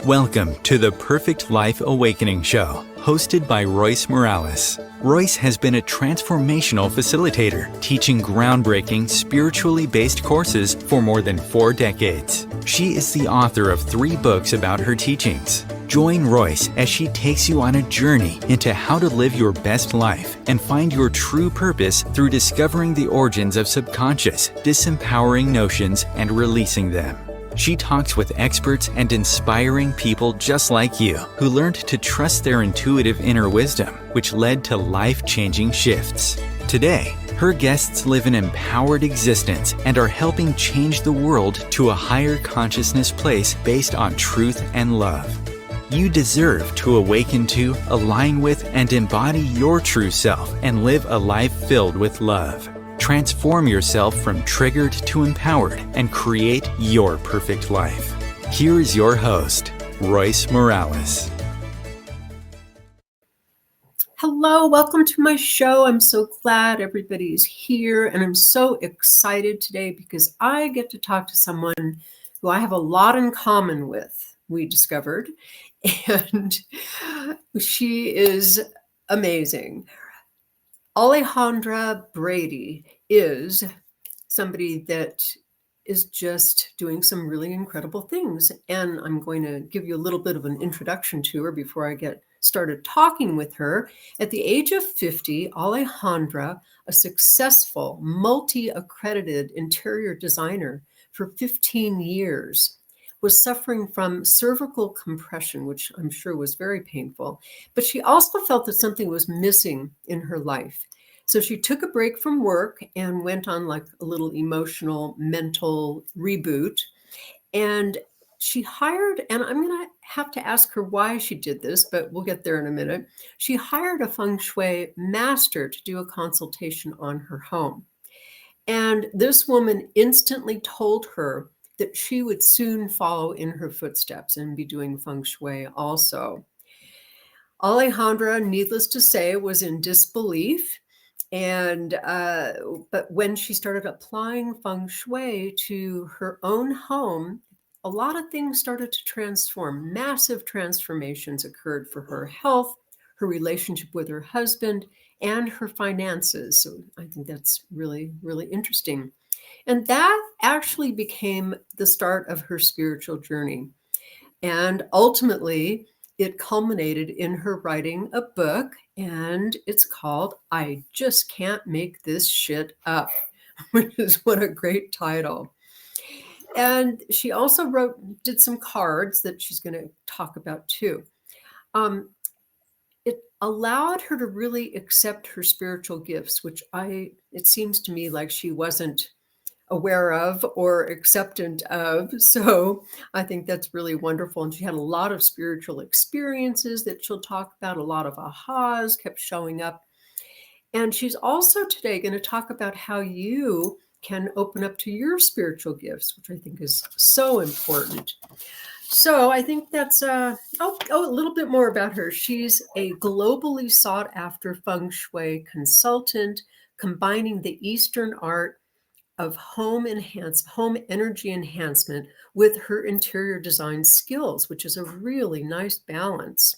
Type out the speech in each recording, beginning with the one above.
Welcome to the Perfect Life Awakening Show, hosted by Royce Morales. Royce has been a transformational facilitator, teaching groundbreaking, spiritually based courses for more than 4 decades. She is the author of 3 books about her teachings. Join Royce as she takes you on a journey into how to live your best life and find your true purpose through discovering the origins of subconscious, disempowering notions and releasing them. She talks with experts and inspiring people just like you who learned to trust their intuitive inner wisdom, which led to life-changing shifts. Today, her guests live an empowered existence and are helping change the world to a higher consciousness place based on truth and love. You deserve to awaken to, align with, and embody your true self and live a life filled with love. Transform yourself from triggered to empowered and create your perfect life. Here is your host, Royce Morales. Hello, welcome to my show. I'm so glad everybody's here, and I'm so excited today because I get to talk to someone who I have a lot in common with, we discovered, and she is amazing. Alejandra Brady is somebody that is just doing some really incredible things. And I'm going to give you a little bit of an introduction to her before I get started talking with her. At the age of 50, Alejandra, a successful, multi-accredited interior designer for 15 years, was suffering from cervical compression, which I'm sure was very painful. But she also felt that something was missing in her life. So she took a break from work and went on like a little emotional, mental reboot. And she hired, and I'm going to have to ask her why she did this, but we'll get there in a minute. She hired a Feng Shui master to do a consultation on her home. And this woman instantly told her that she would soon follow in her footsteps and be doing Feng Shui also. Alejandra, needless to say, was in disbelief. But when she started applying Feng Shui to her own home, a lot of things started to transform. Massive transformations occurred for her health, her relationship with her husband, and her finances. So I think that's really, really interesting. And that actually became the start of her spiritual journey. And ultimately, it culminated in her writing a book, and it's called I Just Can't Make This Shit Up, which is what a great title. And she also did some cards that she's going to talk about too. It allowed her to really accept her spiritual gifts, which it seems to me like she wasn't aware of or acceptant of. So I think that's really wonderful. And she had a lot of spiritual experiences that she'll talk about. A lot of ahas kept showing up. And she's also today going to talk about how you can open up to your spiritual gifts, which I think is so important. So I think that's a little bit more about her. She's a globally sought after Feng Shui consultant, combining the Eastern art of home energy enhancement with her interior design skills, which is a really nice balance.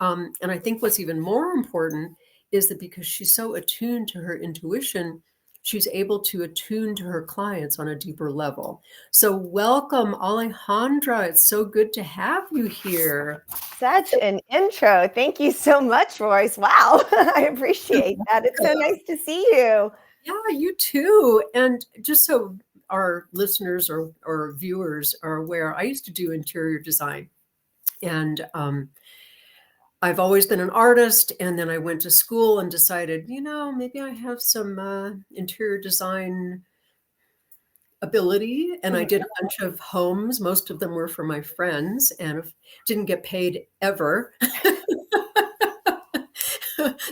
And I think what's even more important is that because she's so attuned to her intuition, she's able to attune to her clients on a deeper level. So welcome, Alejandra. It's so good to have you here. Such an intro. Thank you so much, Royce. Wow, I appreciate that. It's so nice to see you. Yeah, you too. And just so our listeners or viewers are aware, I used to do interior design. And I've always been an artist. And then I went to school and decided, maybe I have some interior design ability. And I did a bunch of homes. Most of them were for my friends and didn't get paid ever.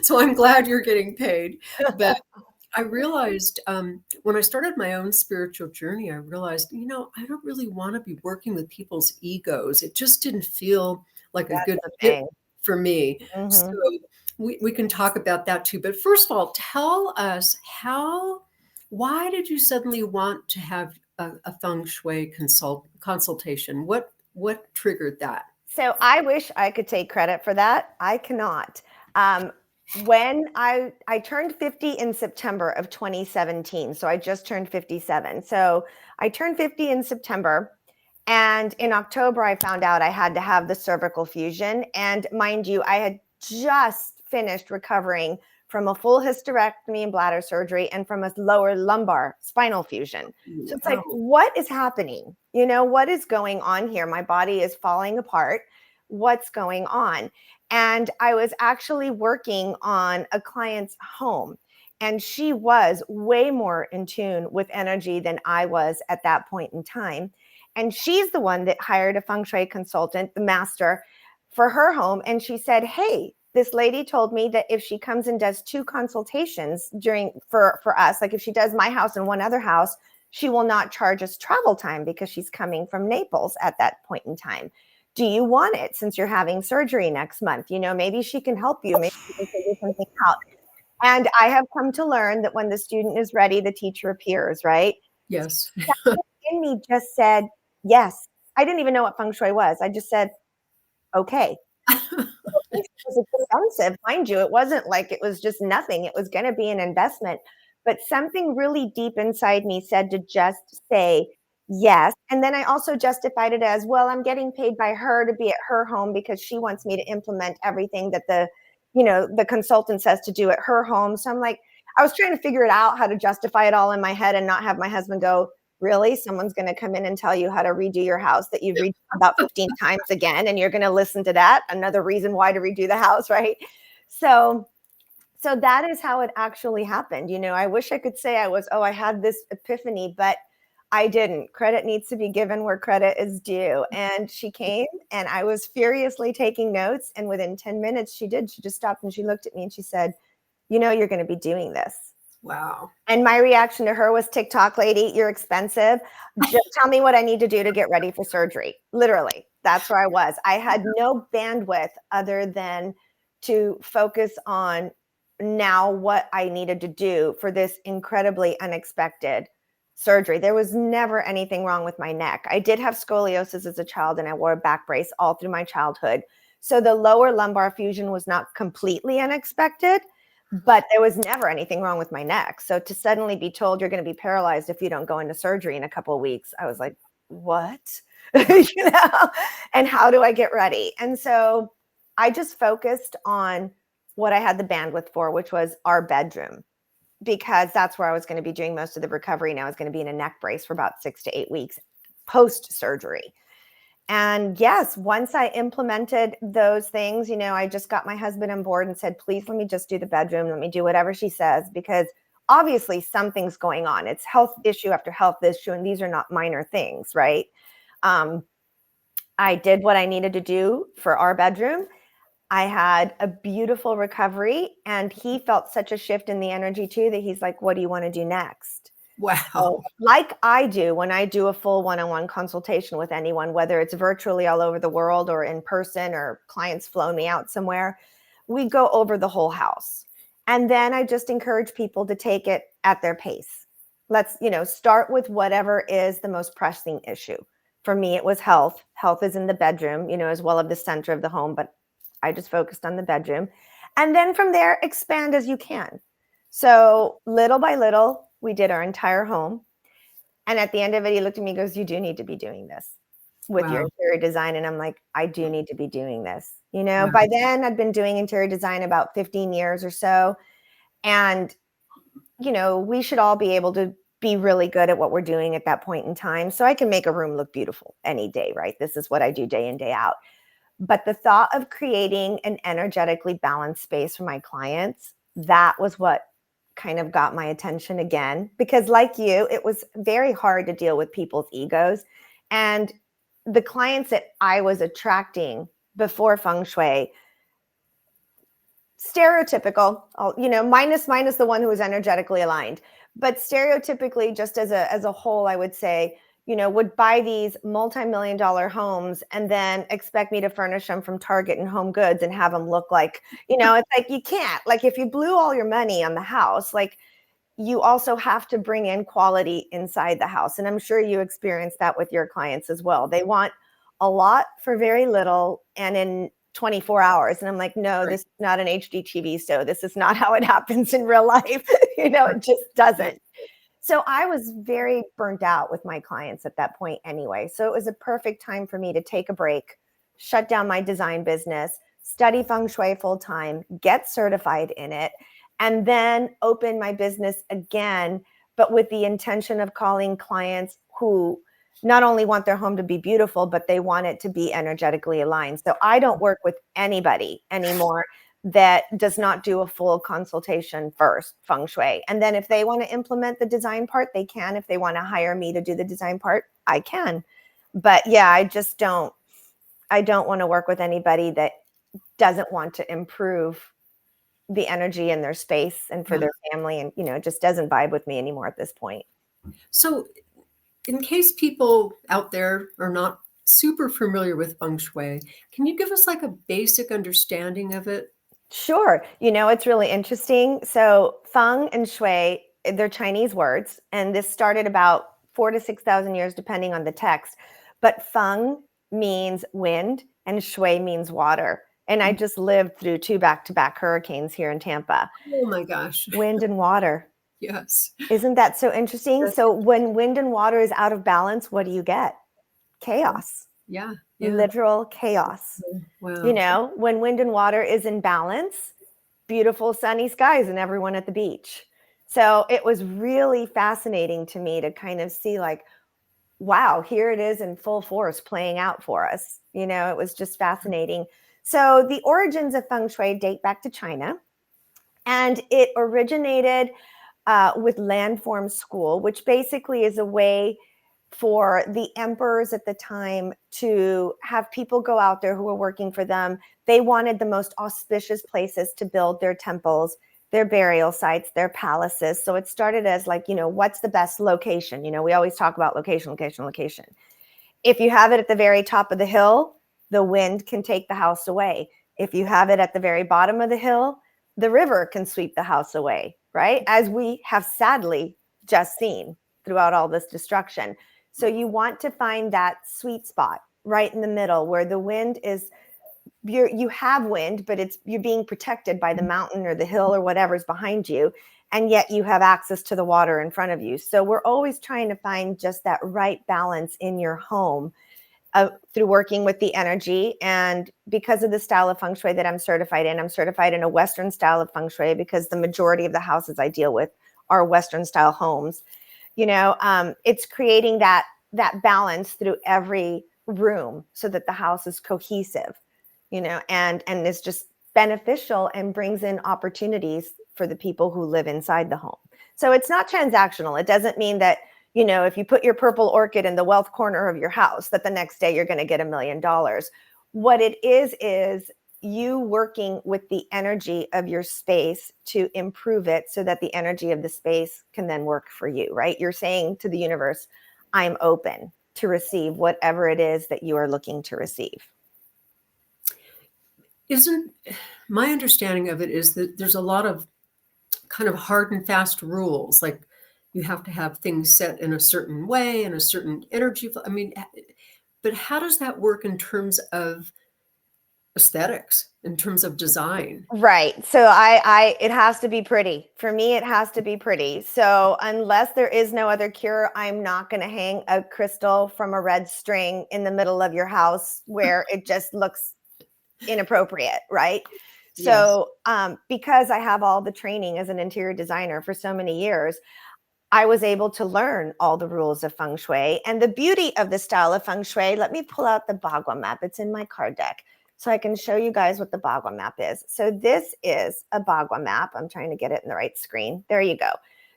So I'm glad you're getting paid. But I realized when I started my own spiritual journey, I realized, I don't really want to be working with people's egos. It just didn't feel like a good fit for me. Mm-hmm. So we can talk about that too. But first of all, tell us why did you suddenly want to have a Feng Shui consultation? What triggered that? So I wish I could take credit for that. I cannot. When I turned 50 in September of 2017, so I just turned 57. So I turned 50 in September, and in October I found out I had to have the cervical fusion. And mind you, I had just finished recovering from a full hysterectomy and bladder surgery and from a lower lumbar spinal fusion. So it's like, what is happening? You know, what is going on here? My body is falling apart. What's going on? And I was actually working on a client's home, and she was way more in tune with energy than I was at that point in time. And she's the one that hired a Feng Shui consultant, the master, for her home. And she said, hey, this lady told me that if she comes and does 2 consultations for us, like if she does my house and one other house, she will not charge us travel time because she's coming from Naples at that point in time. Do you want it since you're having surgery next month? You know, maybe she can help you. Maybe she can figure something out. And I have come to learn that when the student is ready, the teacher appears, right? Yes. In me just said, yes. I didn't even know what Feng Shui was. I just said, okay. It was expensive, mind you. It wasn't like it was just nothing. It was going to be an investment. But something really deep inside me said to just say yes. And then I also justified it as, well, I'm getting paid by her to be at her home because she wants me to implement everything that the consultant says to do at her home. So I'm like, I was trying to figure it out, how to justify it all in my head and not have my husband go, really? Someone's going to come in and tell you how to redo your house that you've redone about 15 times again, and you're going to listen to that? Another reason why to redo the house, right? So that is how it actually happened. You know, I wish I could say I had this epiphany, but I didn't. Credit needs to be given where credit is due. And she came, and I was furiously taking notes. And within 10 minutes, she just stopped and she looked at me and she said, you know, you're going to be doing this. Wow. And my reaction to her was, TikTok lady, you're expensive. Just tell me what I need to do to get ready for surgery. Literally, that's where I was. I had no bandwidth other than to focus on now what I needed to do for this incredibly unexpected surgery. There was never anything wrong with my neck. I did have scoliosis as a child, and I wore a back brace all through my childhood. So the lower lumbar fusion was not completely unexpected, but there was never anything wrong with my neck. So to suddenly be told you're going to be paralyzed if you don't go into surgery in a couple of weeks, I was like, what? You know, and how do I get ready? And so I just focused on what I had the bandwidth for, which was our bedroom, because that's where I was going to be doing most of the recovery. And I was going to be in a neck brace for about 6 to 8 weeks post-surgery. And yes, once I implemented those things, you know, I just got my husband on board and said, please, let me just do the bedroom. Let me do whatever she says, because obviously something's going on. It's health issue after health issue, and these are not minor things, right? I did what I needed to do for our bedroom. I had a beautiful recovery, and he felt such a shift in the energy too, that he's like, what do you want to do next? Wow. So, like I do when I do a full one-on-one consultation with anyone, whether it's virtually all over the world or in person or clients flown me out somewhere, we go over the whole house. And then I just encourage people to take it at their pace. Let's, start with whatever is the most pressing issue. For me, it was health. Health is in the bedroom, as well as the center of the home, but I just focused on the bedroom. And then from there, expand as you can. So little by little, we did our entire home. And at the end of it, he looked at me and goes, you do need to be doing this with your interior design. And I'm like, I do need to be doing this. By then I'd been doing interior design about 15 years or so. And, we should all be able to be really good at what we're doing at that point in time. So I can make a room look beautiful any day, right? This is what I do day in, day out. But the thought of creating an energetically balanced space for my clients, that was what kind of got my attention again, because like you, it was very hard to deal with people's egos. And the clients that I was attracting before Feng Shui, stereotypical, minus the one who was energetically aligned, but stereotypically, just as a whole, I would say, would buy these multi-million-dollar homes and then expect me to furnish them from Target and Home Goods and have them look like, it's like, you can't. Like, if you blew all your money on the house, like, you also have to bring in quality inside the house. And I'm sure you experience that with your clients as well. They want a lot for very little and in 24 hours. And I'm like, no, this is not an HD TV show. This is not how it happens in real life. It just doesn't. So I was very burnt out with my clients at that point anyway. So it was a perfect time for me to take a break, shut down my design business, study Feng Shui full time, get certified in it, and then open my business again, but with the intention of calling clients who not only want their home to be beautiful, but they want it to be energetically aligned. So I don't work with anybody anymore that does not do a full consultation first, Feng Shui. And then if they want to implement the design part, they can. If they want to hire me to do the design part, I can. But yeah, I don't want to work with anybody that doesn't want to improve the energy in their space and for their family. And, it just doesn't vibe with me anymore at this point. So in case people out there are not super familiar with Feng Shui, can you give us like a basic understanding of it? Sure. It's really interesting. So Feng and Shui, they're Chinese words, and this started about 4,000 to 6,000 years, depending on the text. But Feng means wind and Shui means water. And I just lived through 2 back-to-back hurricanes here in Tampa. Oh my gosh. Wind and water. Yes. Isn't that so interesting? Yes. So when wind and water is out of balance, what do you get? Chaos. Yeah. Literal chaos. Wow. When wind and water is in balance, beautiful sunny skies and everyone at the beach. So it was really fascinating to me to kind of see like, wow, here it is in full force playing out for us. It was just fascinating. So the origins of Feng Shui date back to China, and it originated with landform school, which basically is a way for the emperors at the time to have people go out there who were working for them. They wanted the most auspicious places to build their temples, their burial sites, their palaces. So it started as like, what's the best location? We always talk about location. If you have it at the very top of the hill, the wind can take the house away. If you have it at the very bottom of the hill, the river can sweep the house away, right? As we have sadly just seen throughout all this destruction. So you want to find that sweet spot right in the middle where the wind is, you have wind, but you're being protected by the mountain or the hill or whatever's behind you. And yet you have access to the water in front of you. So we're always trying to find just that right balance in your home through working with the energy. And because of the style of Feng Shui that I'm certified in a Western style of Feng Shui because the majority of the houses I deal with are Western style homes. It's creating that balance through every room so that the house is cohesive, and is just beneficial and brings in opportunities for the people who live inside the home. So it's not transactional. It doesn't mean that, if you put your purple orchid in the wealth corner of your house, that the next day you're going to get $1 million. What it is you working with the energy of your space to improve it so that the energy of the space can then work for you, right? You're saying to the universe, I'm open to receive whatever it is that you are looking to receive. Isn't my understanding of it is that there's a lot of kind of hard and fast rules, like you have to have things set in a certain way and a certain energy. I mean, but how does that work in terms of aesthetics, in terms of design? Right. So it has to be pretty. For me, it has to be pretty. So unless there is no other cure, I'm not going to hang a crystal from a red string in the middle of your house where it just looks inappropriate. Right. Yes. So because I have all the training as an interior designer for so many years, I was able to learn all the rules of Feng Shui. And the beauty of the style of Feng Shui, let me pull out the Bagua map. It's in my card deck. So I can show you guys what the Bagua map is. So this is a Bagua map. I'm trying to get it in the right screen. There you go.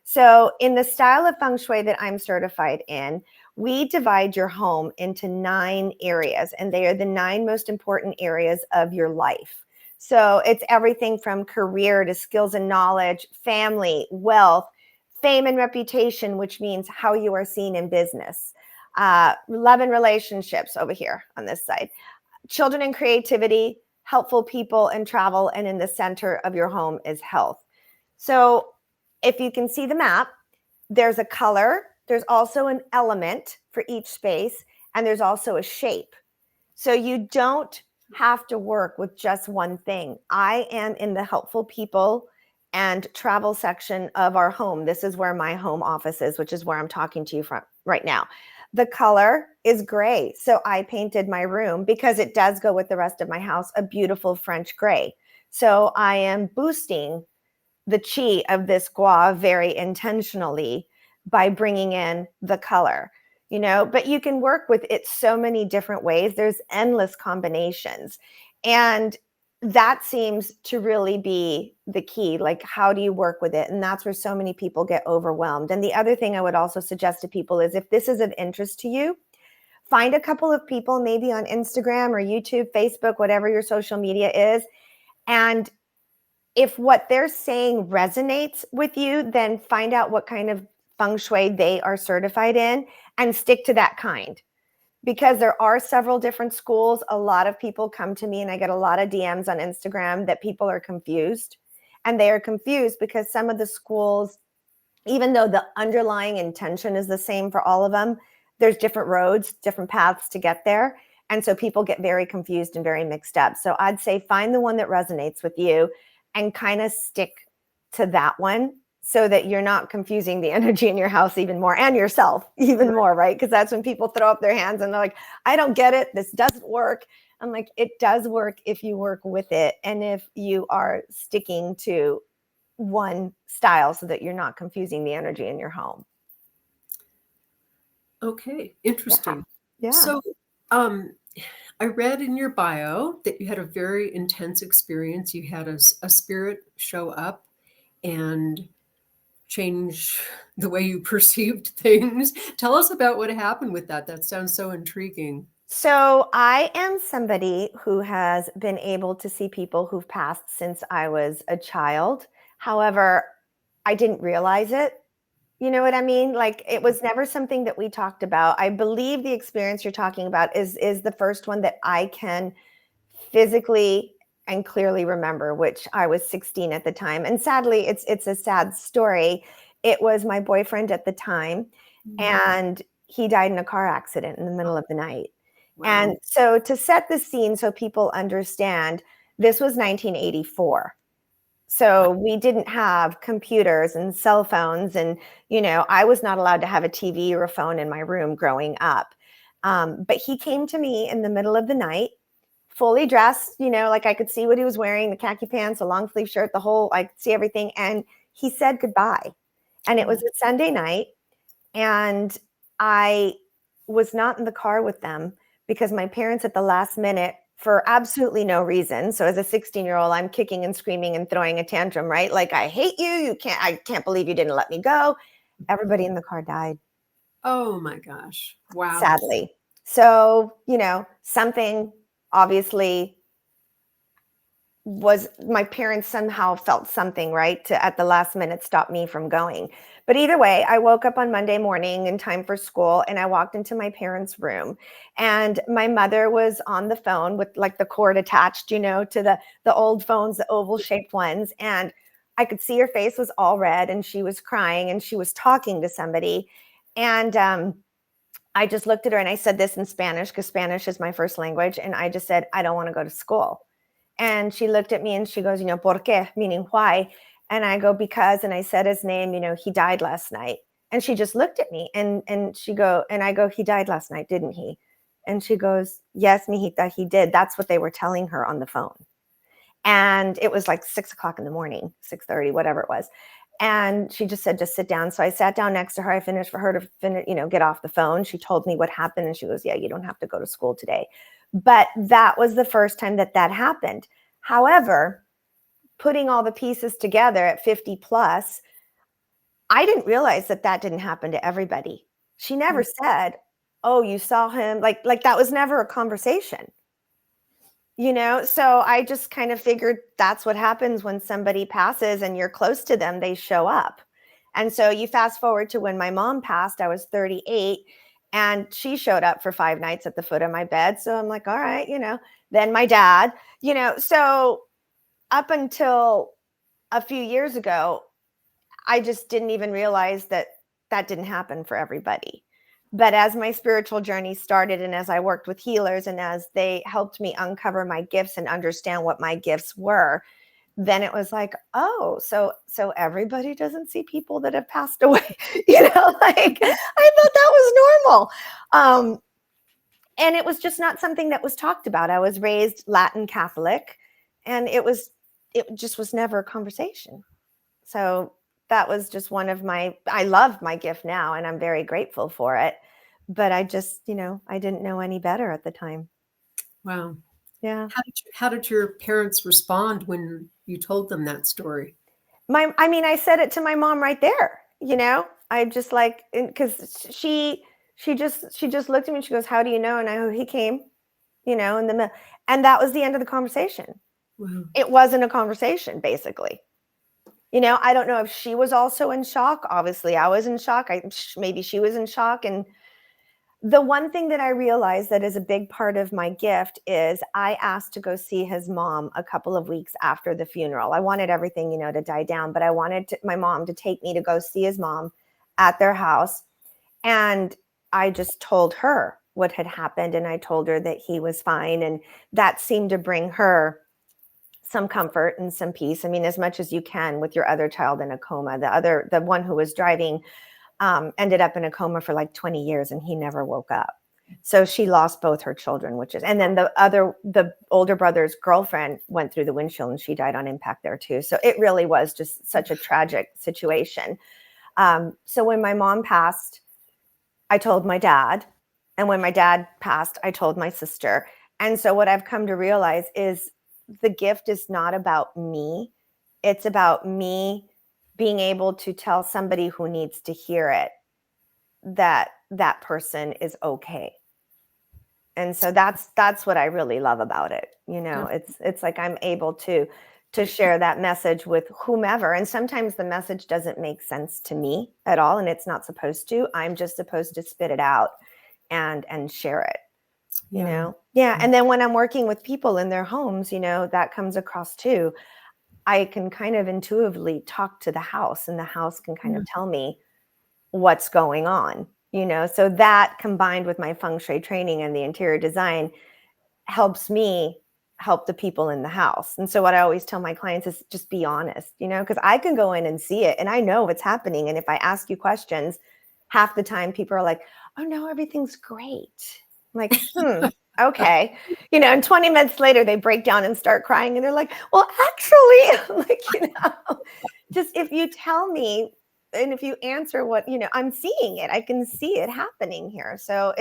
So in the style of Feng Shui that I'm certified in, we divide your home into 9 areas, and they are the 9 most important areas of your life. So it's everything from career to skills and knowledge, family, wealth, fame and reputation, which means how you are seen in business, Love and relationships over here on this side. Children and creativity, helpful people and travel, and in the center of your home is health. So if you can see the map, there's a color, there's also an element for each space, and there's also a shape. So you don't have to work with just one thing. I am in the helpful people and travel section of our home. This is where my home office is, which is where I'm talking to you from right now. The color is gray. So I painted my room, because it does go with the rest of my house, a beautiful French gray. So I am boosting the chi of this gua very intentionally by bringing in the color, but you can work with it so many different ways. There's endless combinations. And that seems to really be the key. Like, how do you work with it? And that's where so many people get overwhelmed. And the other thing I would also suggest to people is, if this is of interest to you, find a couple of people, maybe on Instagram or YouTube, Facebook, whatever your social media is. And if what they're saying resonates with you, then find out what kind of Feng Shui they are certified in and stick to that kind. Because there are several different schools. A lot of people come to me, and I get a lot of DMs on Instagram that people are confused. And they are confused because some of the schools, even though the underlying intention is the same for all of them, there's different roads, different paths to get there. And so people get very confused and very mixed up. So I'd say find the one that resonates with you and kind of stick to that one, so that you're not confusing the energy in your house even more, and yourself even more, right? Because that's when people throw up their hands and they're like, I don't get it. This doesn't work. I'm like, it does work if you work with it, and if you are sticking to one style, so that you're not confusing the energy in your home. Okay, interesting. Yeah. So I read in your bio that you had a very intense experience. You had a spirit show up and change the way you perceived things. Tell us about what happened with that. That sounds so intriguing. So I am somebody who has been able to see people who've passed since I was a child. However, I didn't realize it. You know what I mean? Like, it was never something that we talked about. I believe the experience you're talking about is the first one that I can physically and clearly remember, which I was 16 at the time. And sadly, it's a sad story. It was my boyfriend at the time, and he died in a car accident in the middle of the night. Wow. And so, to set the scene so people understand, this was 1984. So we didn't have computers and cell phones, and, I was not allowed to have a TV or a phone in my room growing up. But he came to me in the middle of the night, fully dressed, like I could see what he was wearing, the khaki pants, a long sleeve shirt, I could see everything. And he said goodbye. And it was a Sunday night. And I was not in the car with them because my parents at the last minute, for absolutely no reason. So as a 16-year-old, I'm kicking and screaming and throwing a tantrum, right? Like, I hate you. I can't believe you didn't let me go. Everybody in the car died. Oh my gosh. Wow. Sadly. So, something obviously was, my parents somehow felt something, right, to at the last minute stop me from going. But either way, I woke up on Monday morning in time for school, and I walked into my parents' room, and my mother was on the phone with like the cord attached, to the old phones, the oval shaped ones. And I could see her face was all red, and she was crying, and she was talking to somebody. And I just looked at her and I said this in Spanish, because Spanish is my first language. And I just said, I don't want to go to school. And she looked at me and she goes, ¿por qué? Meaning why? And I go, because, and I said his name, he died last night. And she just looked at me and I go, he died last night, didn't he? And she goes, yes, mijita, he did. That's what they were telling her on the phone. And it was like 6 o'clock in the morning, 6:30, whatever it was. And she just said, just sit down. So I sat down next to her. I finished for her to finish, get off the phone. She told me what happened. And she goes, yeah, you don't have to go to school today. But that was the first time that happened. However, putting all the pieces together at 50 plus, I didn't realize that didn't happen to everybody. She never said, oh, you saw him. Like that was never a conversation. So I just kind of figured that's what happens when somebody passes and you're close to them, they show up. And so you fast forward to when my mom passed, I was 38. And she showed up for 5 nights at the foot of my bed. So I'm like, all right, then my dad, so up until a few years ago, I just didn't even realize that didn't happen for everybody. But as my spiritual journey started, and as I worked with healers, and as they helped me uncover my gifts and understand what my gifts were, then it was like, oh, so everybody doesn't see people that have passed away. Like I thought that was normal. And it was just not something that was talked about. I was raised Latin Catholic, and it just was never a conversation. So that was just I love my gift now, and I'm very grateful for it. But I just, I didn't know any better at the time. Wow. Yeah. How did your parents respond when you told them that story? I said it to my mom right there, I just like, because she just looked at me and she goes, how do you know? And I go, he came, in the middle. And that was the end of the conversation. Wow. It wasn't a conversation, basically. I don't know if she was also in shock. Obviously, I was in shock. Maybe she was in shock. And the one thing that I realized that is a big part of my gift is I asked to go see his mom a couple of weeks after the funeral. I wanted everything, to die down, but I wanted my mom to take me to go see his mom at their house. And I just told her what had happened, and I told her that he was fine. And that seemed to bring her some comfort and some peace. As much as you can with your other child in a coma. The one who was driving ended up in a coma for like 20 years, and he never woke up. So she lost both her children, and then the older brother's girlfriend went through the windshield, and she died on impact there too. So it really was just such a tragic situation. So when my mom passed, I told my dad. And when my dad passed, I told my sister. And so what I've come to realize is the gift is not about me. It's about me being able to tell somebody who needs to hear it that that person is okay. And so that's what I really love about it. It's like I'm able to share that message with whomever. And sometimes the message doesn't make sense to me at all, and it's not supposed to. I'm just supposed to spit it out and share it. Yeah. And then when I'm working with people in their homes, that comes across too. I can kind of intuitively talk to the house, and the house can kind of tell me what's going on, so that combined with my Feng Shui training and the interior design helps me help the people in the house. And so what I always tell my clients is just be honest, because I can go in and see it and I know what's happening. And if I ask you questions, half the time people are like, oh no, everything's great. I'm like, okay. And 20 minutes later, they break down and start crying. And they're like, well, actually, I'm like, just if you tell me, and if you answer what, I'm seeing it, I can see it happening here. So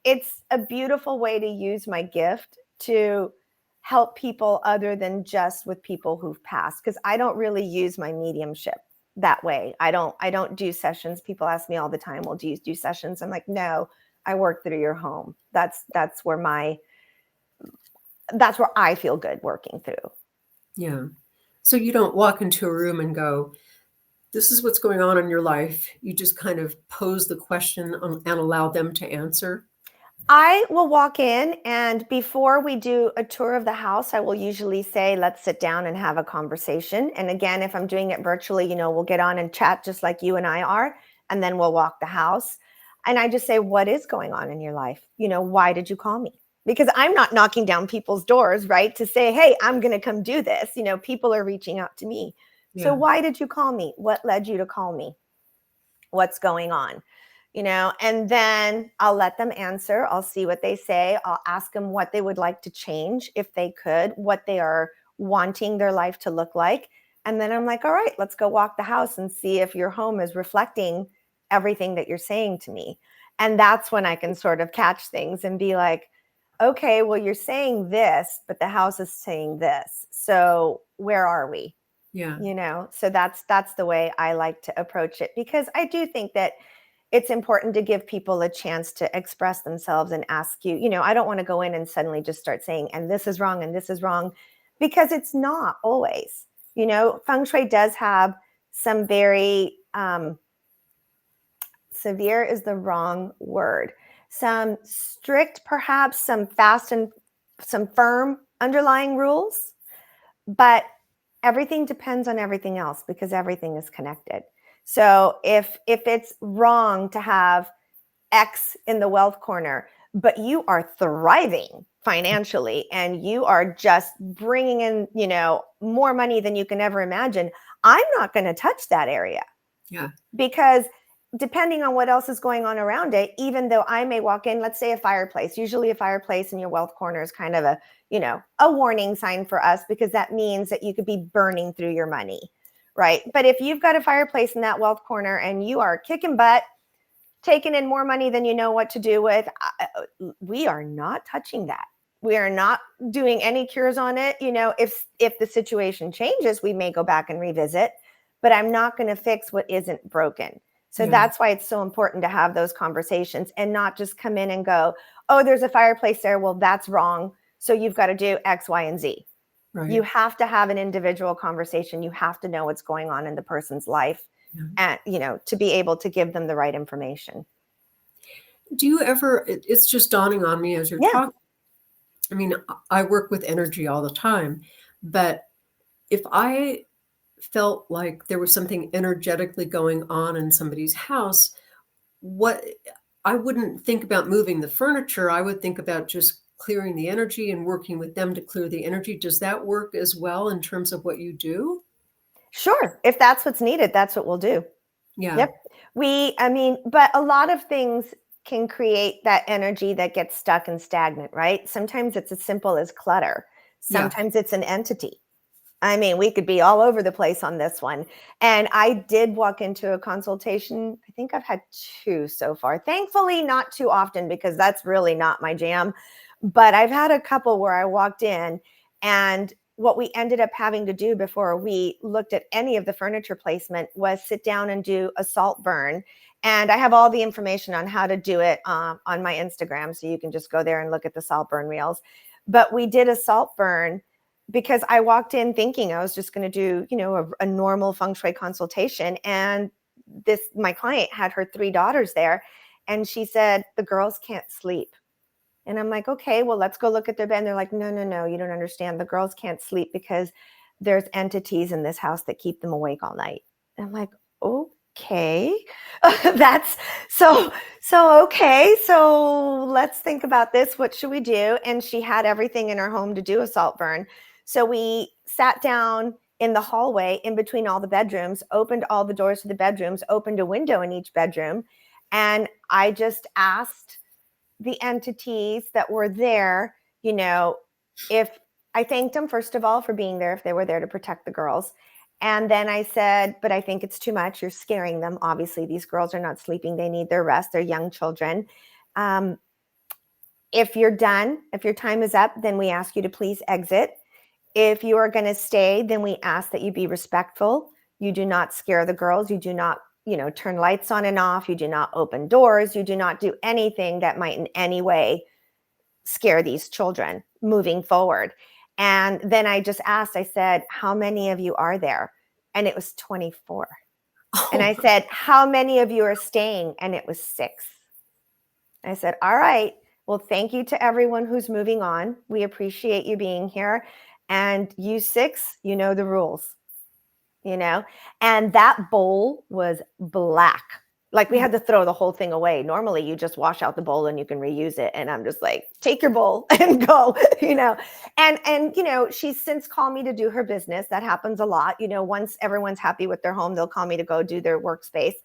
it's a beautiful way to use my gift to help people other than just with people who've passed. Because I don't really use my mediumship that way. I don't do sessions. People ask me all the time, well, do you do sessions? I'm like, no, I work through your home. That's where I feel good working through. Yeah. So you don't walk into a room and go, this is what's going on in your life. You just kind of pose the question and allow them to answer. I will walk in, and before we do a tour of the house, I will usually say, let's sit down and have a conversation. And again, if I'm doing it virtually, we'll get on and chat just like you and I are, and then we'll walk the house. And I just say, what is going on in your life? Why did you call me? Because I'm not knocking down people's doors, right? To say, hey, I'm going to come do this. People are reaching out to me. Yeah. So why did you call me? What led you to call me? What's going on? And then I'll let them answer. I'll see what they say. I'll ask them what they would like to change if they could, what they are wanting their life to look like. And then I'm like, all right, let's go walk the house and see if your home is reflecting everything that you're saying to me. And that's when I can sort of catch things and be like, okay, well, you're saying this, but the house is saying this. So where are we? Yeah. So that's the way I like to approach it, because I do think that it's important to give people a chance to express themselves and ask you, I don't want to go in and suddenly just start saying, and this is wrong, and this is wrong, because it's not always, Feng Shui does have some very Severe is the wrong word. Some strict, perhaps some fast and some firm underlying rules, but everything depends on everything else because everything is connected. So if it's wrong to have X in the wealth corner, but you are thriving financially and you are just bringing in, more money than you can ever imagine, I'm not going to touch that area. Yeah. Because depending on what else is going on around it, even though I may walk in, let's say a fireplace, usually a fireplace in your wealth corner is kind of a warning sign for us, because that means that you could be burning through your money, right? But if you've got a fireplace in that wealth corner and you are kicking butt, taking in more money than you know what to do with, we are not touching that. We are not doing any cures on it. If the situation changes, we may go back and revisit, but I'm not going to fix what isn't broken. So that's why it's so important to have those conversations and not just come in and go, oh, there's a fireplace there. Well, that's wrong. So you've got to do X, Y, and Z. Right. You have to have an individual conversation. You have to know what's going on in the person's life and, to be able to give them the right information. Do you ever, it's just dawning on me as you're talking. I mean, I work with energy all the time, but if I felt like there was something energetically going on in somebody's house, I wouldn't think about moving the furniture. I would think about just clearing the energy and working with them to clear the energy. Does that work as well in terms of what you do? Sure. If that's what's needed, that's what we'll do. Yeah. Yep. But a lot of things can create that energy that gets stuck and stagnant, right? Sometimes it's as simple as clutter. Sometimes it's an entity. I mean, we could be all over the place on this one. And I did walk into a consultation. I think I've had 2 so far. Thankfully, not too often, because that's really not my jam. But I've had a couple where I walked in, and what we ended up having to do before we looked at any of the furniture placement was sit down and do a salt burn. And I have all the information on how to do it on my Instagram. So you can just go there and look at the salt burn reels. But we did a salt burn because I walked in thinking I was just going to do, a normal Feng Shui consultation. And my client had her 3 daughters there. And she said, the girls can't sleep. And I'm like, okay, well, let's go look at their bed. And they're like, no, you don't understand. The girls can't sleep because there's entities in this house that keep them awake all night. And I'm like, okay, that's so okay. So let's think about this. What should we do? And she had everything in her home to do a salt burn. So we sat down in the hallway in between all the bedrooms, opened all the doors to the bedrooms, opened a window in each bedroom. And I just asked the entities that were there, if I thanked them, first of all, for being there, if they were there to protect the girls. And then I said, but I think it's too much. You're scaring them. Obviously, these girls are not sleeping. They need their rest. They're young children. If you're done, if your time is up, then we ask you to please exit. If you are going to stay, then we ask that you be respectful. You do not scare the girls. You do not, turn lights on and off. You do not open doors. You do not do anything that might in any way scare these children moving forward. And then I just asked, I said, how many of you are there? And it was 24. And I said, how many of you are staying? And it was 6. I said, all right, well, thank you to everyone who's moving on. We appreciate you being here. And you 6, you know the rules, and that bowl was black. Like we had to throw the whole thing away. Normally you just wash out the bowl and you can reuse it. And I'm just like, take your bowl and go, and she's since called me to do her business. That happens a lot. Once everyone's happy with their home, they'll call me to go do their workspace.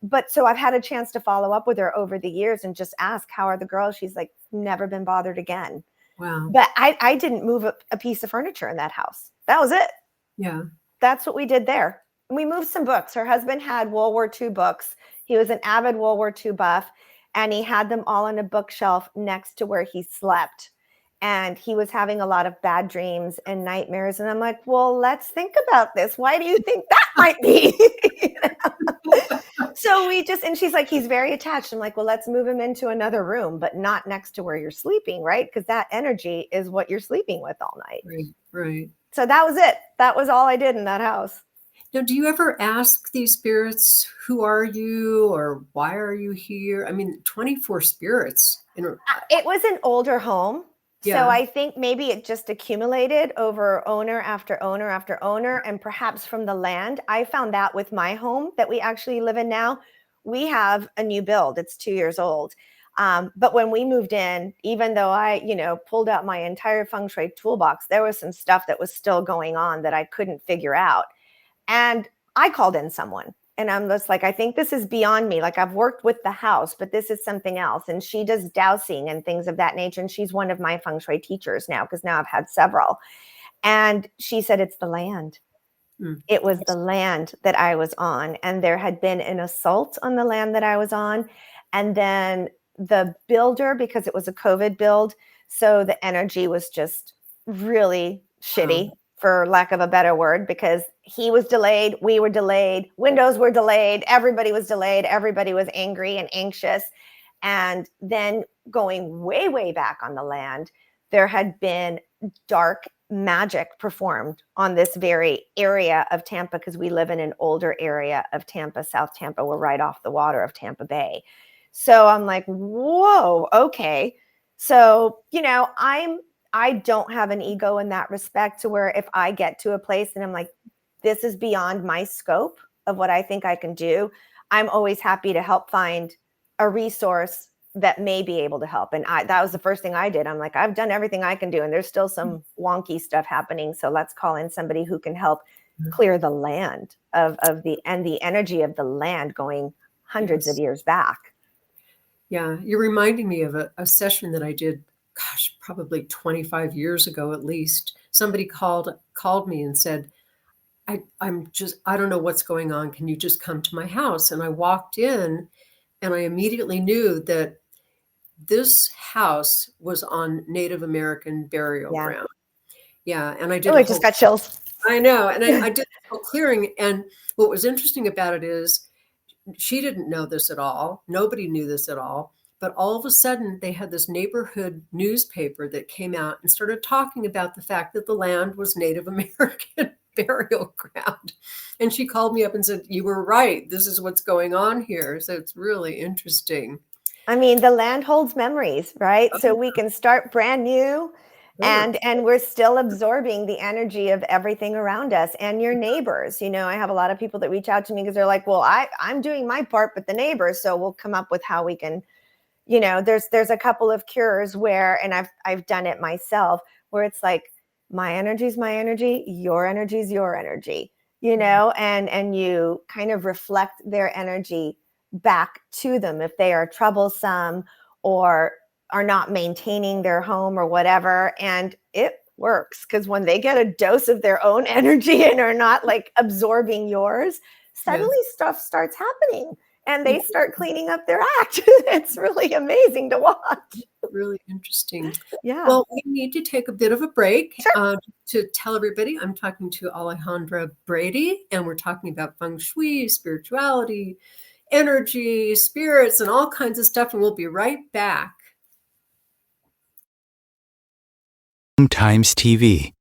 But so I've had a chance to follow up with her over the years and just ask, how are the girls? She's like, never been bothered again. Wow. But I didn't move a piece of furniture in that house. That was it. Yeah. That's what we did there. We moved some books. Her husband had World War II books. He was an avid World War II buff, and he had them all on a bookshelf next to where he slept. And he was having a lot of bad dreams and nightmares. And I'm like, well, let's think about this. Why do you think that might be? So and she's like, he's very attached. I'm like, well, let's move him into another room, but not next to where you're sleeping, right? Because that energy is what you're sleeping with all night. Right. So that was it. That was all I did in that house. Now, do you ever ask these spirits, who are you or why are you here? I mean, 24 spirits. It was an older home. Yeah. So I think maybe it just accumulated over owner after owner after owner, and perhaps from the land. I found that with my home that we actually live in now. We have a new build. It's 2 years old. But when we moved in, even though I, pulled out my entire Feng Shui toolbox, there was some stuff that was still going on that I couldn't figure out. And I called in someone. And I'm just like, I think this is beyond me. Like, I've worked with the house, but this is something else. And she does dowsing and things of that nature. And she's one of my Feng Shui teachers now, because now I've had several. And she said, it's the land. It was the land that I was on. And there had been an assault on the land that I was on. And then the builder, because it was a COVID build, so the energy was just really shitty, for lack of a better word, because he was delayed, we were delayed, windows were delayed, everybody was delayed, everybody was angry and anxious. And then going way, way back on the land, there had been dark magic performed on this very area of Tampa, because we live in an older area of Tampa, South Tampa. We're right off the water of Tampa Bay. So I'm like, whoa, okay. So, I don't have an ego in that respect, to where if I get to a place and I'm like, this is beyond my scope of what I think I can do, I'm always happy to help find a resource that may be able to help. And that was the first thing I did. I'm like, I've done everything I can do, and there's still some wonky stuff happening. So let's call in somebody who can help clear the land of the energy of the land going hundreds of years back. Yeah, you're reminding me of a session that I did, probably 25 years ago at least. Somebody called me and said, I don't know what's going on. Can you just come to my house? And I walked in, and I immediately knew that this house was on Native American burial ground. Yeah, and I did. I just got chills. I know, and I did a whole clearing. And what was interesting about it is, she didn't know this at all. Nobody knew this at all. But all of a sudden, they had this neighborhood newspaper that came out and started talking about the fact that the land was Native American burial ground. And she called me up and said, you were right. This is what's going on here. So it's really interesting. I mean, the land holds memories, right? So we can start brand new. And we're still absorbing the energy of everything around us and your neighbors. I have a lot of people that reach out to me because they're like, well, I'm doing my part, but the neighbors. So we'll come up with how we can, there's a couple of cures where, and I've done it myself, where it's like, my energy is my energy, your energy is your energy, and you kind of reflect their energy back to them if they are troublesome or are not maintaining their home or whatever. And it works, because when they get a dose of their own energy and are not like absorbing yours, suddenly stuff starts happening and they start cleaning up their act. It's really amazing to watch. Really interesting. Yeah. Well, we need to take a bit of a break. Sure. To tell everybody, I'm talking to Alejandra Brady, and we're talking about Feng Shui, spirituality, energy, spirits, and all kinds of stuff. And we'll be right back. Times TV.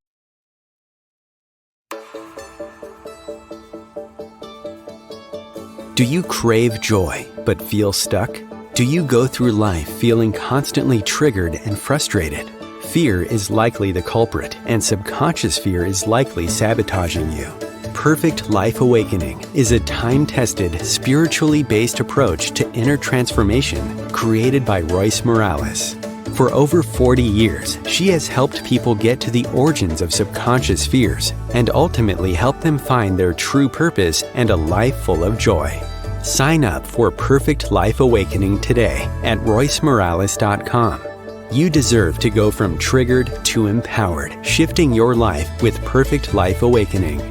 Do you crave joy but feel stuck? Do you go through life feeling constantly triggered and frustrated? Fear is likely the culprit, and subconscious fear is likely sabotaging you. Perfect Life Awakening is a time-tested, spiritually based approach to inner transformation created by Royce Morales. For over 40 years, she has helped people get to the origins of subconscious fears and ultimately help them find their true purpose and a life full of joy. Sign up for Perfect Life Awakening today at roycemorales.com. You deserve to go from triggered to empowered, shifting your life with Perfect Life Awakening.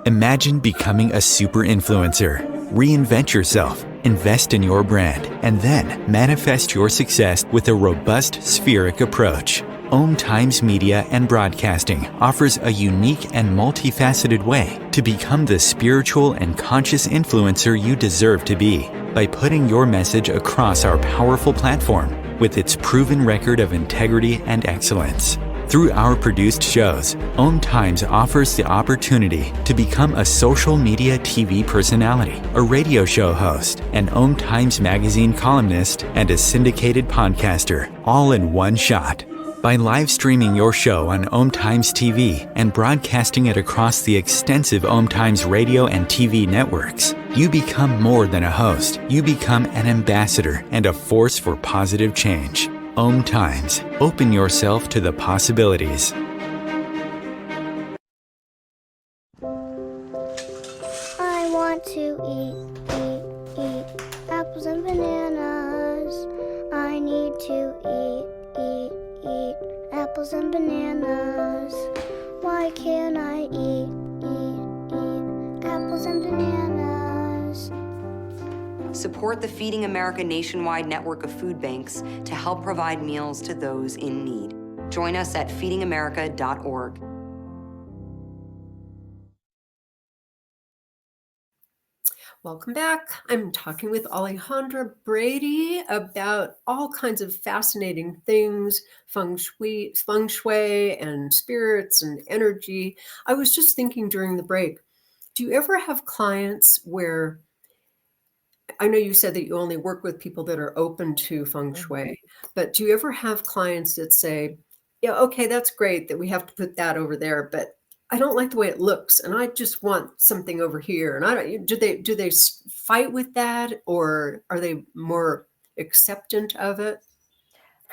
Imagine becoming a super influencer. Reinvent yourself, invest in your brand, and then manifest your success with a robust spheric approach. Om Times Media and Broadcasting offers a unique and multifaceted way to become the spiritual and conscious influencer you deserve to be by putting your message across our powerful platform with its proven record of integrity and excellence. Through our produced shows, Om Times offers the opportunity to become a social media TV personality, a radio show host, an Om Times magazine columnist, and a syndicated podcaster, all in one shot. By live streaming your show on Om Times TV and broadcasting it across the extensive Om Times radio and TV networks, you become more than a host. You become an ambassador and a force for positive change. Om Times. Open yourself to the possibilities. I want to eat apples and bananas. I need to eat apples and bananas. Why can't I eat apples and bananas? Support the Feeding America nationwide network of food banks to help provide meals to those in need. Join us at feedingamerica.org. Welcome back. I'm talking with Alejandra Brady about all kinds of fascinating things, feng shui and spirits and energy. I was just thinking during the break, do you ever have clients where, I know you said that you only work with people that are open to feng shui, but do you ever have clients that say, yeah, okay, that's great that we have to put that over there, but I don't like the way it looks, and I just want something over here. And I don't. Do they fight with that, or are they more acceptant of it?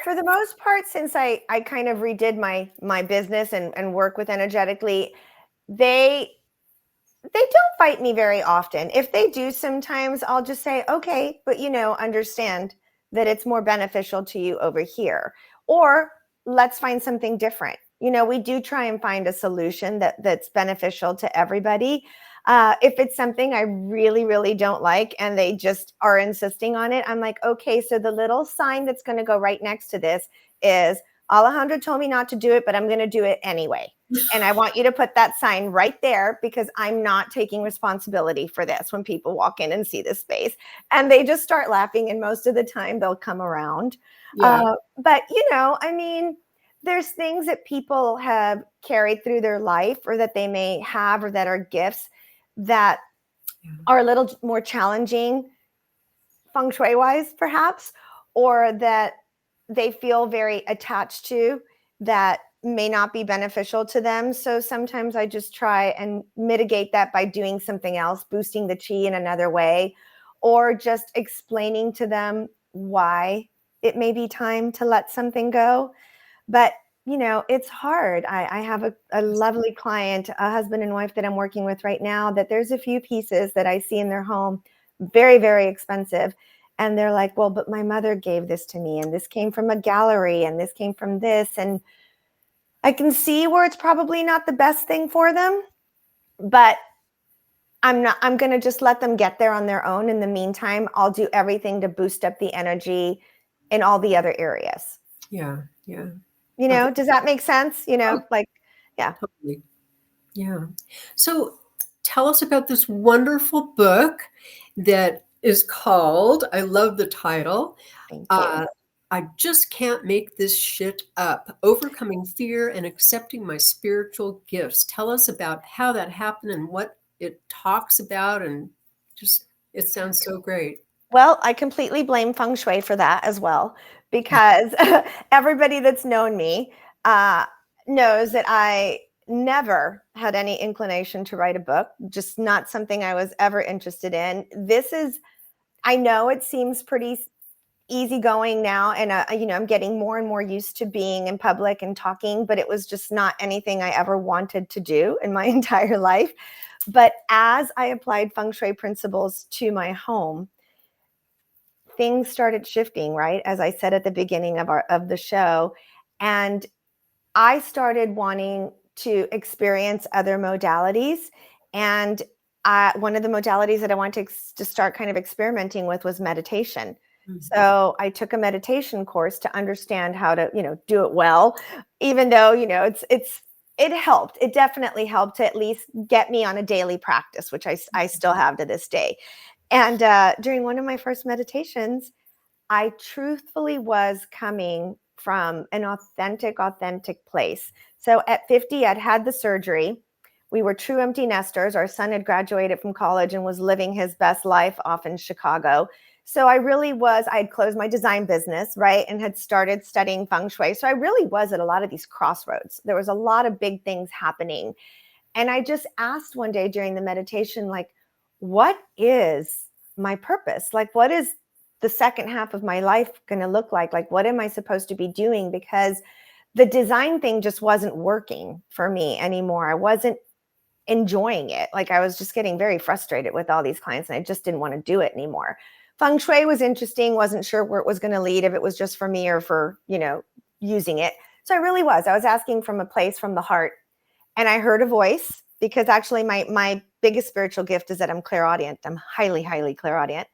For the most part, since I kind of redid my business and work with energetically, they don't fight me very often. If they do, sometimes I'll just say, okay, but understand that it's more beneficial to you over here, or let's find something different. We do try and find a solution that's beneficial to everybody. If it's something I really, really don't like and they just are insisting on it, I'm like, okay, so the little sign that's going to go right next to this is Alejandra told me not to do it, but I'm going to do it anyway. And I want you to put that sign right there because I'm not taking responsibility for this when people walk in and see this space. And they just start laughing. And most of the time they'll come around. Yeah. But, there's things that people have carried through their life or that they may have or that are gifts that are a little more challenging feng shui wise, perhaps, or that they feel very attached to that may not be beneficial to them. So sometimes I just try and mitigate that by doing something else, boosting the chi in another way, or just explaining to them why it may be time to let something go. But, it's hard. I have a lovely client, a husband and wife that I'm working with right now, that there's a few pieces that I see in their home, very, very expensive. And they're like, well, but my mother gave this to me, and this came from a gallery, and this came from this. And I can see where it's probably not the best thing for them, but I'm going to just let them get there on their own. In the meantime, I'll do everything to boost up the energy in all the other areas. Yeah. Does that make sense? Yeah. Totally. Yeah. So tell us about this wonderful book that is called, I love the title, Thank you. I Just Can't Make This Shit Up, Overcoming Fear and Accepting My Spiritual Gifts. Tell us about how that happened and what it talks about, and just, it sounds so great. Well, I completely blame feng shui for that as well, because everybody that's known me knows that I never had any inclination to write a book, just not something I was ever interested in. I know it seems pretty easygoing now, and I'm getting more and more used to being in public and talking, but it was just not anything I ever wanted to do in my entire life. But as I applied feng shui principles to my home, things started shifting, right? As I said at the beginning of the show. And I started wanting to experience other modalities. And one of the modalities that I wanted to start kind of experimenting with was meditation. Mm-hmm. So I took a meditation course to understand how to, do it well, even though, it helped. It definitely helped to at least get me on a daily practice, which I still have to this day. And during one of my first meditations, I truthfully was coming from an authentic place. So at 50, I'd had the surgery. We were true empty nesters. Our son had graduated from college and was living his best life off in Chicago. So I'd closed my design business, right? And had started studying Feng Shui. So I really was at a lot of these crossroads. There was a lot of big things happening. And I just asked one day during the meditation, like, what is my purpose? Like, what is the second half of my life going to look like? Like, what am I supposed to be doing? Because the design thing just wasn't working for me anymore. I wasn't enjoying it. Like, I was just getting very frustrated with all these clients and I just didn't want to do it anymore. Feng Shui was interesting. Wasn't sure where it was going to lead, if it was just for me or for, using it. So I was asking from a place from the heart. And I heard a voice, because actually my biggest spiritual gift is that I'm clairaudient. I'm highly, highly clairaudient.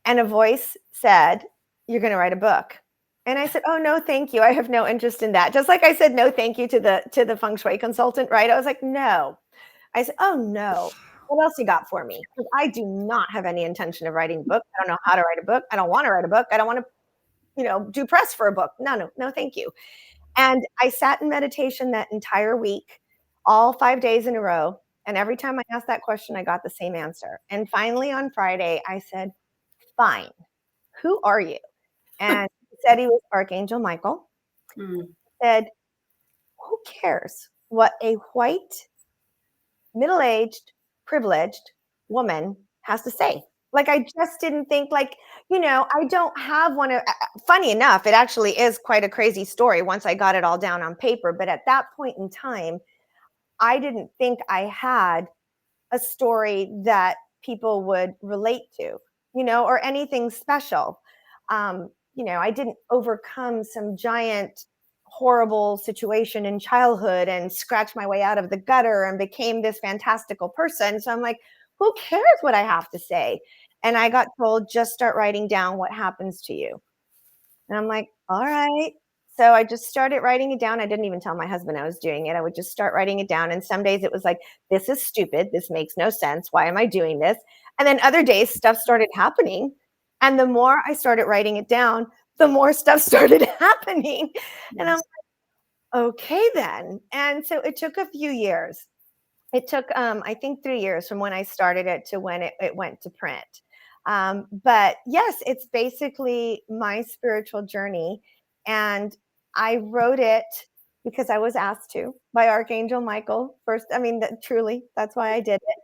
And a voice said, "You're going to write a book." And I said, "Oh, no, thank you. I have no interest in that." Just like I said, no, thank you to the Feng Shui consultant, right? I was like, no. I said, "Oh, no. What else you got for me? Because I do not have any intention of writing a book. I don't know how to write a book. I don't want to write a book. I don't want to, do press for a book. No, thank you." And I sat in meditation that entire week, all 5 days in a row. And every time I asked that question, I got the same answer. And finally on Friday, I said, "Fine. Who are you?" And he said he was Archangel Michael. Hmm. He said, "Who cares what a white, middle-aged, privileged woman has to say?" Like, I just didn't think, like, I don't have one of, funny enough, it actually is quite a crazy story once I got it all down on paper. But at that point in time, I didn't think I had a story that people would relate to, or anything special. I didn't overcome some giant, horrible situation in childhood and scratch my way out of the gutter and became this fantastical person. So I'm like, who cares what I have to say? And I got told, just start writing down what happens to you. And I'm like, all right. So I just started writing it down. I didn't even tell my husband I was doing it. I would just start writing it down. And some days it was like, this is stupid. This makes no sense. Why am I doing this? And then other days stuff started happening. And the more I started writing it down, the more stuff started happening. And I'm like, okay, then. And so it took a few years. It took, I think, 3 years from when I started it to when it went to print. But yes, it's basically my spiritual journey. And I wrote it because I was asked to by Archangel Michael first. I mean, truly, that's why I did it.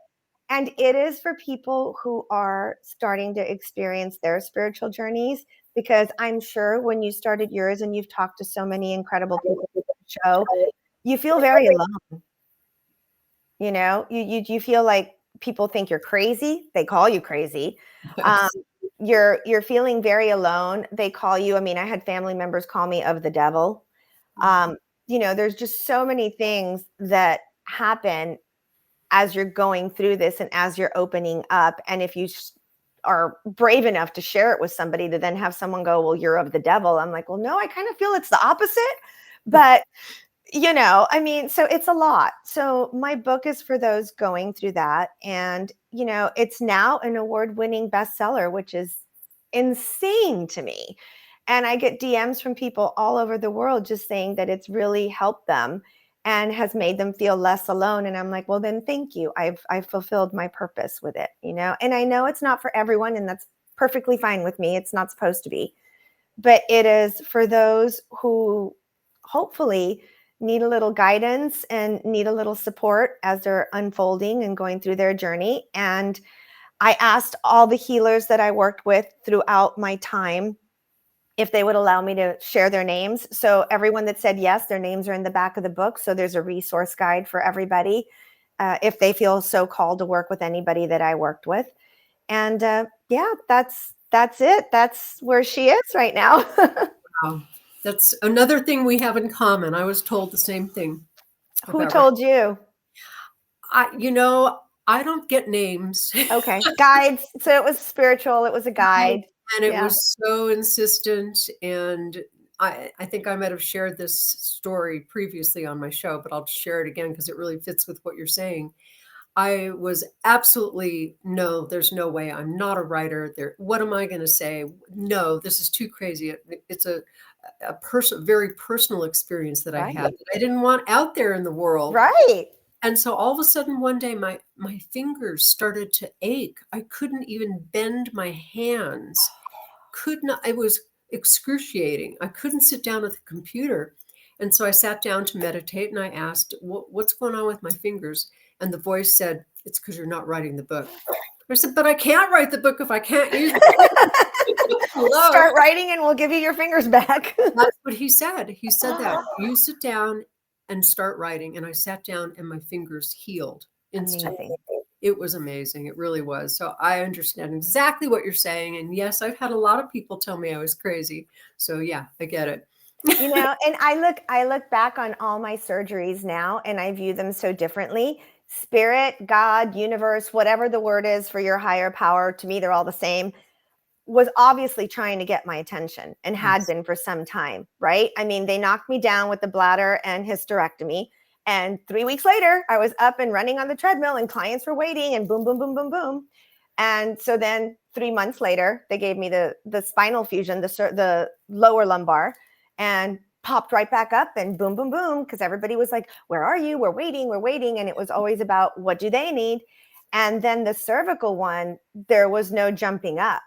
And it is for people who are starting to experience their spiritual journeys, because I'm sure when you started yours and you've talked to so many incredible people on the show, you feel very alone. You feel like people think you're crazy. They call you crazy. Yes. You're feeling very alone. They call you, I had family members call me of the devil. There's just so many things that happen as you're going through this and as you're opening up. And if you are brave enough to share it with somebody, to then have someone go, "Well, you're of the devil." I'm like, well, no, I kind of feel it's the opposite. But so it's a lot. So my book is for those going through that. And, it's now an award-winning bestseller, which is insane to me. And I get DMs from people all over the world just saying that it's really helped them and has made them feel less alone. And I'm like, well, then thank you. I've fulfilled my purpose with it, and I know it's not for everyone, and that's perfectly fine with me. It's not supposed to be, but it is for those who hopefully need a little guidance and need a little support as they're unfolding and going through their journey. And I asked all the healers that I worked with throughout my time if they would allow me to share their names. So everyone that said yes, their names are in the back of the book. So there's a resource guide for everybody if they feel so called to work with anybody that I worked with. And that's it. That's where she is right now. Wow. That's another thing we have in common. I was told the same thing. Who told you? I don't get names. Okay. Guides. So it was spiritual. It was a guide. And it was so insistent. And I think I might have shared this story previously on my show, but I'll share it again because it really fits with what you're saying. I was absolutely, no, there's no way. I'm not a writer. What am I going to say? No, this is too crazy. It's a very personal experience that I Right. had that I didn't want out there in the world. Right. And so all of a sudden one day my fingers started to ache. I couldn't even bend my hands. Could not, it was excruciating. I couldn't sit down at the computer. And so I sat down to meditate and I asked, what's going on with my fingers? And the voice said, it's because you're not writing the book. I said, but I can't write the book if I can't use it. Hello? Start writing and we'll give you your fingers back. That's what he said. He said that you sit down and start writing. And I sat down and my fingers healed instantly. Amazing. It was amazing. It really was. So I understand exactly what you're saying. And yes, I've had a lot of people tell me I was crazy. So yeah, I get it. You know, and I look back on all my surgeries now and I view them so differently. Spirit, God, universe, whatever the word is for your higher power, to me, they're all the same, was obviously trying to get my attention and had Yes. been for some time, right? I mean, they knocked me down with the bladder and hysterectomy. And 3 weeks later, I was up and running on the treadmill and clients were waiting and boom, boom, boom, boom, boom. And so then 3 months later, they gave me the spinal fusion, the lower lumbar, and popped right back up and boom, boom, boom. Because everybody was like, where are you? We're waiting, we're waiting. And it was always about what do they need? And then the cervical one, there was no jumping up.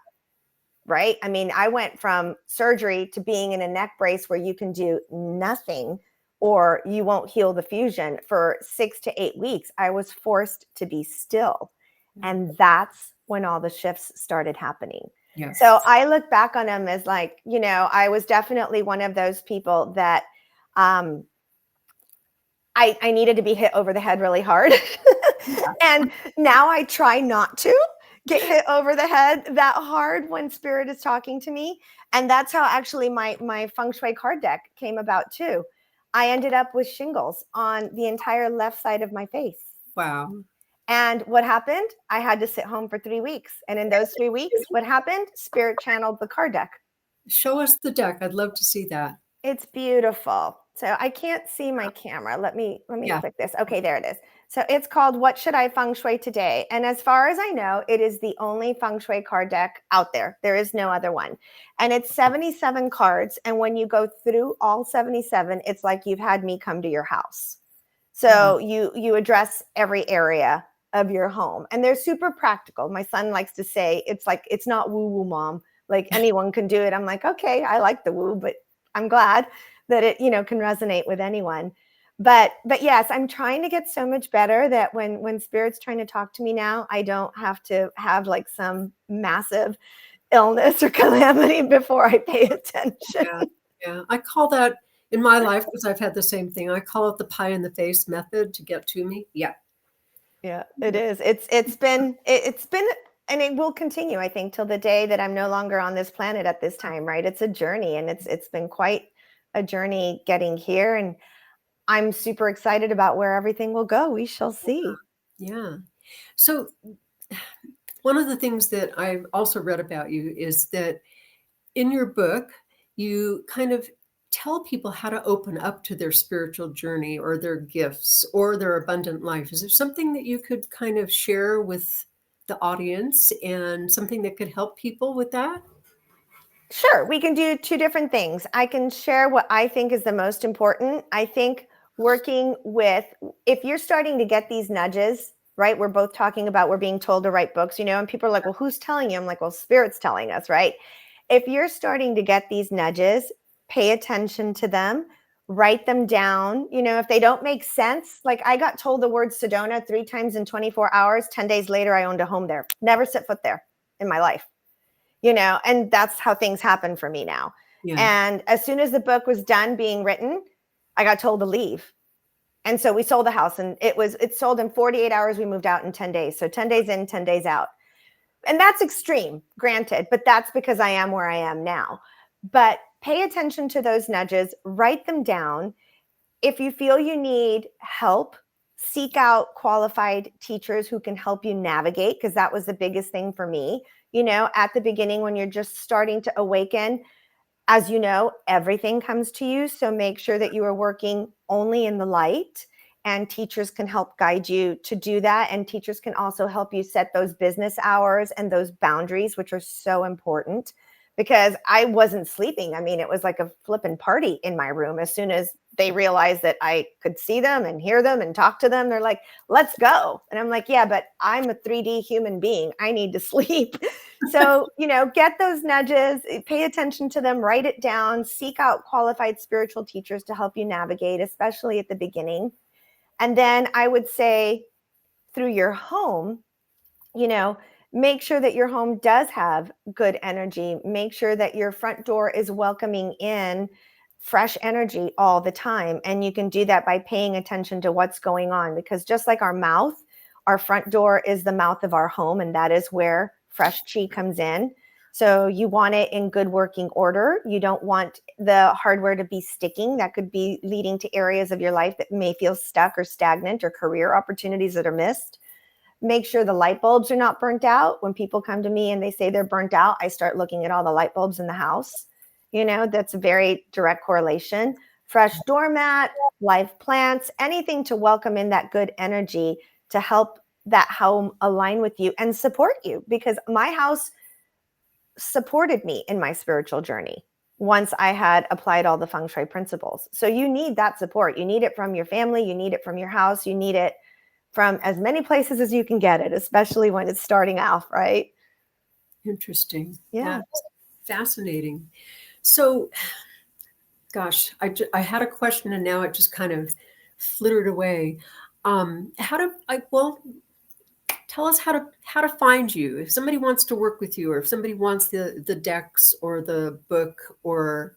Right? I mean, I went from surgery to being in a neck brace where you can do nothing or you won't heal the fusion for 6 to 8 weeks. I was forced to be still. And that's when all the shifts started happening. Yes. So I look back on them as like, you know, I was definitely one of those people that I needed to be hit over the head really hard. And now I try not to get hit over the head that hard when spirit is talking to me. And that's how actually my Feng Shui card deck came about too. I ended up with shingles on the entire left side of my face. Wow. And what happened? I had to sit home for 3 weeks. And in those 3 weeks, what happened? Spirit channeled the card deck. Show us the deck. I'd love to see that. It's beautiful. So I can't see my camera. Let me click this. Okay, there it is. So it's called What Should I Feng Shui Today? And as far as I know, it is the only Feng Shui card deck out there. There is no other one. And it's 77 cards. And when you go through all 77, it's like you've had me come to your house. So you address every area of your home. And they're super practical. My son likes to say, it's like, it's not woo-woo, mom. Like anyone can do it. I'm like, okay, I like the woo, but I'm glad that it, you know, can resonate with anyone. But yes, I'm trying to get so much better that when spirit's trying to talk to me now, I don't have to have like some massive illness or calamity before I pay attention. Yeah. I call that in my life, because I've had the same thing. I call it the pie in the face method to get to me. Yeah. Yeah, it is. It's been, and it will continue, I think, till the day that I'm no longer on this planet at this time, right? It's a journey, and it's been quite a journey getting here. And I'm super excited about where everything will go. We shall see. Yeah. So one of the things that I've also read about you is that in your book, you kind of tell people how to open up to their spiritual journey or their gifts or their abundant life. Is there something that you could kind of share with the audience and something that could help people with that? Sure, we can do two different things. I can share what I think is the most important. I think working with, if you're starting to get these nudges, right? We're both talking about we're being told to write books, you know, and people are like, well, who's telling you? I'm like, well, spirit's telling us, right? If you're starting to get these nudges, pay attention to them, write them down. You know, if they don't make sense, like I got told the word Sedona 3 times in 24 hours. 10 days later, I owned a home there. Never set foot there in my life. You know, and that's how things happen for me now. Yeah. And as soon as the book was done being written, I got told to leave. And so we sold the house, and it sold in 48 hours. We moved out in 10 days. So 10 days in, 10 days out. And that's extreme, granted, but that's because I am where I am now. But pay attention to those nudges, write them down. If you feel you need help, seek out qualified teachers who can help you navigate, because that was the biggest thing for me. You know, at the beginning, when you're just starting to awaken, as you know, everything comes to you. So make sure that you are working only in the light, and teachers can help guide you to do that. And teachers can also help you set those business hours and those boundaries, which are so important, because I wasn't sleeping. I mean, it was like a flippin' party in my room. As soon as they realized that I could see them and hear them and talk to them, they're like, let's go. And I'm like, yeah, but I'm a 3D human being. I need to sleep. So, get those nudges, pay attention to them, write it down, seek out qualified spiritual teachers to help you navigate, especially at the beginning. And then I would say through your home, make sure that your home does have good energy. Make sure that your front door is welcoming in fresh energy all the time. And you can do that by paying attention to what's going on, because just like our mouth, our front door is the mouth of our home, and that is where fresh chi comes in. So you want it in good working order. You don't want the hardware to be sticking. That could be leading to areas of your life that may feel stuck or stagnant, or career opportunities that are missed. Make sure the light bulbs are not burnt out. When people come to me and they say they're burnt out, I start looking at all the light bulbs in the house. That's a very direct correlation. Fresh doormat, live plants, anything to welcome in that good energy to help that home align with you and support you, because my house supported me in my spiritual journey once I had applied all the Feng Shui principles. So you need that support. You need it from your family. You need it from your house. You need it from as many places as you can get it, especially when it's starting out, right? Interesting. Yeah. That's fascinating. So, gosh, I had a question and now it just kind of flittered away. Tell us how to find you. If somebody wants to work with you, or if somebody wants the decks or the book or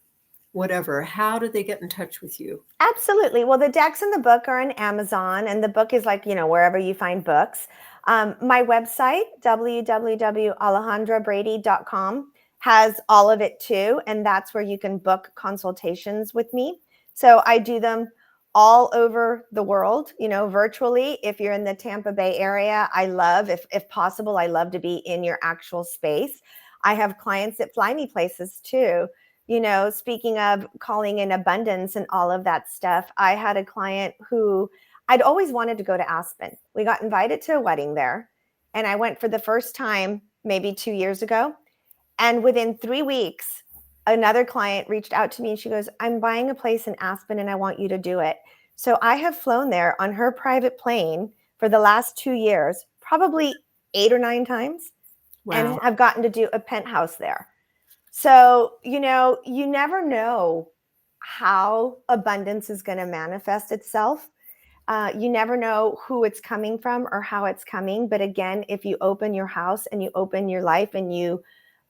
whatever, how do they get in touch with you? Absolutely. Well, the decks and the book are on Amazon, and the book is like, wherever you find books. My website, www.alejandrabrady.com, has all of it too. And that's where you can book consultations with me. So I do them all over the world, virtually. If you're in the Tampa Bay area, if possible, I love to be in your actual space. I have clients that fly me places too. Speaking of calling in abundance and all of that stuff, I had a client who I'd always wanted to go to Aspen. We got invited to a wedding there, and I went for the first time maybe 2 years ago. And within 3 weeks, another client reached out to me and she goes, I'm buying a place in Aspen and I want you to do it. So I have flown there on her private plane for the last 2 years, probably 8 or 9 times. Wow. And I've gotten to do a penthouse there. So, you never know how abundance is going to manifest itself. You never know who it's coming from or how it's coming. But again, if you open your house and you open your life and you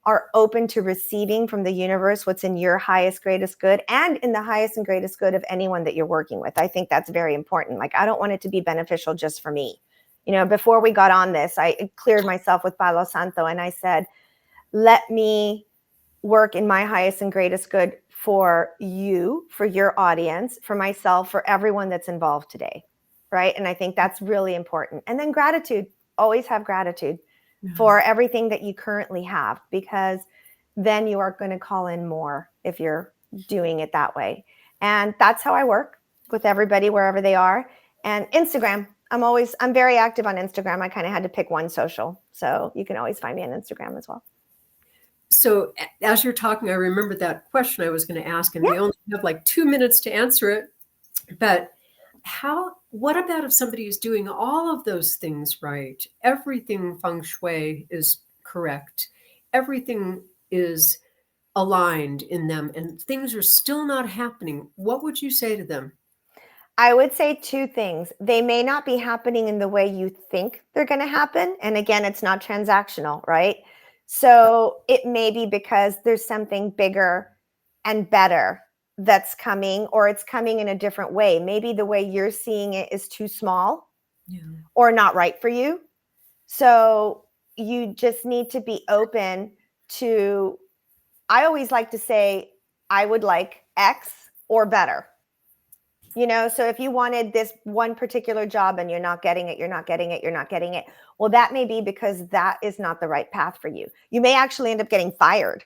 are open to receiving from the universe what's in your highest, greatest good and in the highest and greatest good of anyone that you're working with, I think that's very important. Like, I don't want it to be beneficial just for me. Before we got on this, I cleared myself with Palo Santo and I said, let me work in my highest and greatest good for you, for your audience, for myself, for everyone that's involved today, right? And I think that's really important. And then gratitude, always have gratitude for everything that you currently have, because then you are going to call in more if you're doing it that way. And that's how I work with everybody wherever they are. And Instagram, I'm very active on Instagram. I kind of had to pick one social. So you can always find me on Instagram as well. So as you're talking, I remember that question I was going to ask, and we only have like 2 minutes to answer it. But what about if somebody is doing all of those things right? Everything Feng Shui is correct. Everything is aligned in them, and things are still not happening. What would you say to them? I would say 2 things. They may not be happening in the way you think they're going to happen. And again, it's not transactional, right? So it may be because there's something bigger and better that's coming, or it's coming in a different way. Maybe the way you're seeing it is too small or not right for you. So you just need to be open to, I always like to say, I would like X or better. So if you wanted this one particular job and you're not getting it, well, that may be because that is not the right path for you. You may actually end up getting fired,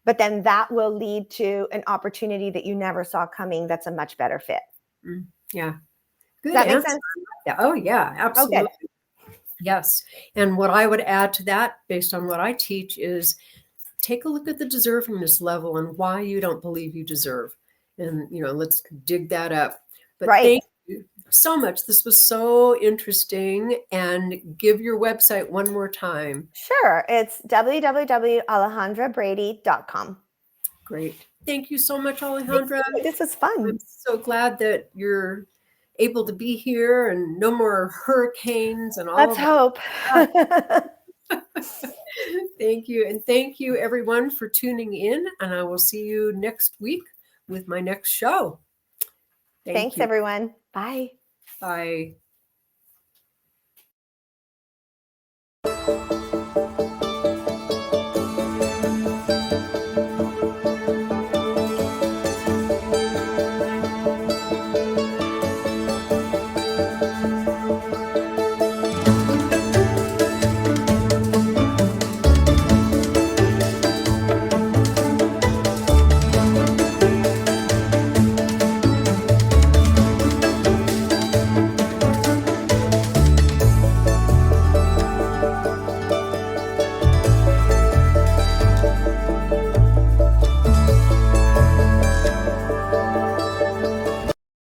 but then that will lead to an opportunity that you never saw coming that's a much better fit. Yeah. Good. Does that make sense? Oh, yeah, absolutely. Okay. Yes. And what I would add to that, based on what I teach, is take a look at the deservingness level and why you don't believe you deserve. And, let's dig that up. But Right. thank you so much. This was so interesting. And give your website one more time. Sure. It's www.alejandrabrady.com. Great. Thank you so much, Alejandra. This was fun. I'm so glad that you're able to be here and no more hurricanes and all Let's of hope. Thank you. And thank you, everyone, for tuning in. And I will see you next week with my next show. Thanks, you. everyone. Bye. Bye.